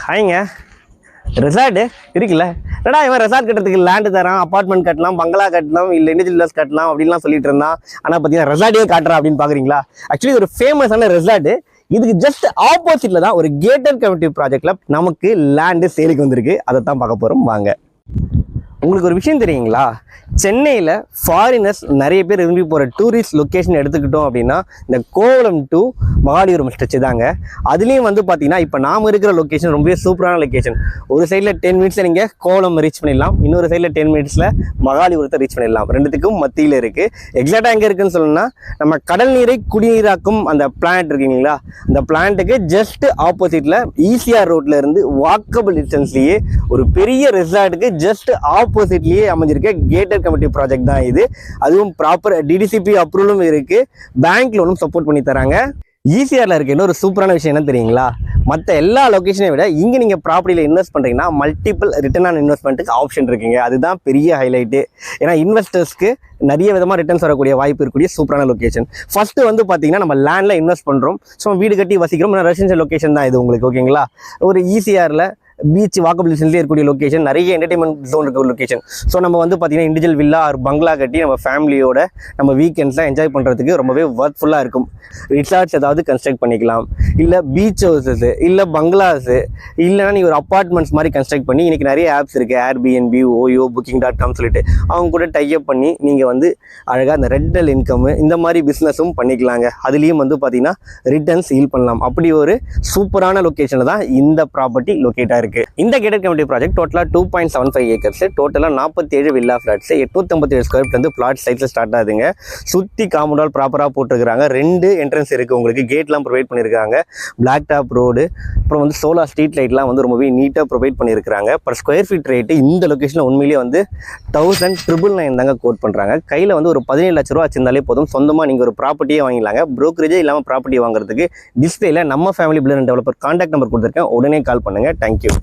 ஹாய்ங்க. Resort இருக்குல்ல, என்னடா இவன் ரெசார்ட் கட்டுறதுக்கு லேண்டு தரான், அப்பார்ட்மெண்ட் கட்டலாம், பங்களா கட்டலாம், இல்லை இண்டிவிஜுவல்ஸ் கட்டலாம் அப்படின்லாம் சொல்லிட்டு இருந்தான். ஆனால் பார்த்தீங்கன்னா ரெசார்ட்டே காட்டுறான் அப்படின்னு பார்க்குறீங்களா? ஆக்சுவலி ஒரு ஃபேமஸான ரெசார்ட்டு. இதுக்கு ஜஸ்ட் ஆப்போசிட்ல தான் ஒரு கேட்டட் கம்யூனிட்டி ப்ராஜெக்ட்ல நமக்கு லேண்டு சேலுக்கு வந்திருக்கு. அதை தான் பார்க்க போகிறோம் வாங்க. உங்களுக்கு ஒரு விஷயம் தெரியுங்களா? சென்னையில் ஃபாரினர்ஸ் நிறைய பேர் விரும்பி போகிற டூரிஸ்ட் லொக்கேஷன் எடுத்துக்கிட்டோம் அப்படின்னா இந்த கோவளம் டு மகாலிபுரம் ஸ்ட்ரெச் தாங்க. அதுலேயும் வந்து பார்த்தீங்கன்னா இப்போ நாம் இருக்கிற லொக்கேஷன் ரொம்பவே சூப்பரான லொக்கேஷன். ஒரு சைடில் 10 மினிட்ஸில் நீங்கள் கோவளம் ரீச் பண்ணிடலாம், இன்னொரு சைடில் 10 மினிட்ஸில் மகாலிபுரத்தை ரீச் பண்ணிடலாம். ரெண்டுத்துக்கும் மத்தியில் இருக்குது. எக்ஸாக்டாக எங்கே இருக்குன்னு சொல்லணும்னா நம்ம கடல் நீரை குடிநீராக்கும் அந்த பிளான்ட் இருக்குங்களா, அந்த பிளான்ட்டுக்கு ஜஸ்ட் ஆப்போசிட்டில் ஈசிஆர் ரோட்ல இருந்து வாக்கபிள் டிஸ்டன்ஸ்லேயே ஒரு பெரிய ரெசார்ட்டுக்கு ஜஸ்ட் ஆப்போசிட்லேயே அமைஞ்சிருக்க கேட்டட் கமிட்டி ப்ராஜெக்ட் தான் இது. அதுவும் ப்ராப்பர் டிடிசிபி அப்ரூவலும் இருக்கு, பேங்க் லோனும் சப்போர்ட் பண்ணி தராங்க. ஈசிஆர்ல இருக்க இன்னொரு சூப்பரான விஷயம் என்ன தெரியுங்களா? மற்ற எல்லா லொக்கேஷனை விட இங்கே நீங்கள் ப்ராப்பர்ட்டியில் இன்வெஸ்ட் பண்ணுறீங்கன்னா மல்டிபிள் ரிட்டர்ன் ஆன் இன்வெஸ்ட்மெண்ட்டுக்கு ஆப்ஷன் இருக்குங்க. அதுதான் பெரிய ஹைலைட்டு. ஏன்னா இன்வெஸ்டர்ஸ்க்கு நிறைய விதமாக ரிட்டர்ன்ஸ் வரக்கூடிய வாய்ப்பு இருக்கக்கூடிய சூப்பரான லொக்கேஷன். ஃபர்ஸ்ட் வந்து பார்த்தீங்கன்னா நம்ம லேண்டில் இன்வெஸ்ட் பண்ணுறோம், ஸோ வீடு கட்டி வசிக்கிறோம். ரெசிடென்ஷியல் லொக்கேஷன் தான் இது உங்களுக்கு, ஓகேங்களா? ஒரு ஈசிஆரில் பீச் வாக்கபிள் டிஸ்டன்ஸ்லேயே இருக்கக்கூடிய லொக்கேஷன், நிறைய என்டர்டைன்மெண்ட் ஜோன் இருக்க லொக்கேஷன். ஸோ நம்ம வந்து பார்த்தீங்கன்னா இண்டிவிஜுவல் வில்லா ஆர் பங்களா கட்டி நம்ம ஃபேமிலியோட நம்ம வீக்கெண்ட்ஸ்லாம் என்ஜாய் பண்ணுறதுக்கு ரொம்பவே ஒர்த்ஃபுல்லாக இருக்கும். ரிசார்ட்ஸ் ஏதாவது கன்ஸ்ட்ரக்ட் பண்ணிக்கலாம், இல்லை பீச் ஹவுசஸ், இல்லை பங்களாஸு, இல்லைனா நீங்கள் ஒரு அப்பார்ட்மெண்ட்ஸ் மாதிரி கன்ஸ்ட்ரக்ட் பண்ணி இன்றைக்கி நிறைய ஆப்ஸ் இருக்குது, ஏர்பிஎன்பி, ஓயோ, booking.com சொல்லிட்டு அவங்க கூட டைப் பண்ணி நீங்கள் வந்து அழகாக அந்த ரெண்டல் இன்கம் இந்த மாதிரி பிஸ்னஸும் பண்ணிக்கலாங்க. அதுலேயும் வந்து பார்த்தீங்கன்னா ரிட்டர்ன்ஸ் ஈல் பண்ணலாம். அப்படி ஒரு சூப்பரான லொக்கேஷனில் தான் இந்த ப்ராப்பர்ட்டி லொக்கேட் ஆயிருக்கு. இந்த கேட்டட் கம்யூனிட்டி ப்ராஜெக்ட் டோட்டலாக 2.75 ஏக்கர்ஸ், டோட்டலாக 47 வில்லா ஃபிளாட்ஸ், 857 ஸ்கொயர் ஃபீட் வந்து பிளாட் சைஸில் ஸ்டார்ட் ஆகுதுங்க. சுற்றி காம்பவுண்ட் ப்ராப்பராக போட்டுருக்காங்க. 2 என்ட்ரன்ஸ் இருக்குது உங்களுக்கு, கேட்லாம் ப்ரொவைட் பண்ணியிருக்காங்க. பிளாக் டாப் ரோடு, அப்புறம் வந்து சோலார் ஸ்ட்ரீட் லைட்லாம் வந்து ரொம்பவே நீட்டாக ப்ரொவைட் பண்ணியிருக்காங்க. பர் ஸ்கொயர் ஃபீட் ரேட்டு இந்த லொக்கேஷனில் உண்மையிலேயே வந்து 1,999 தாங்க கோட் பண்ணுறாங்க. கையில் வந்து ஒரு 17 லட்ச ரூபா வச்சிருந்தாலே போதும், சொந்தமாக நீங்கள் ஒரு ப்ராப்பர்ட்டியே வாங்கிடலாங்க. ப்ரோக்கரேஜே இல்லாமல் ப்ராப்பர்ட்டி வாங்குறதுக்கு டிஸ்பிளேல நம்ம family filter developer contact number கொடுத்துருக்கேன், உடனே கால் பண்ணுங்கள். தேங்க்யூ.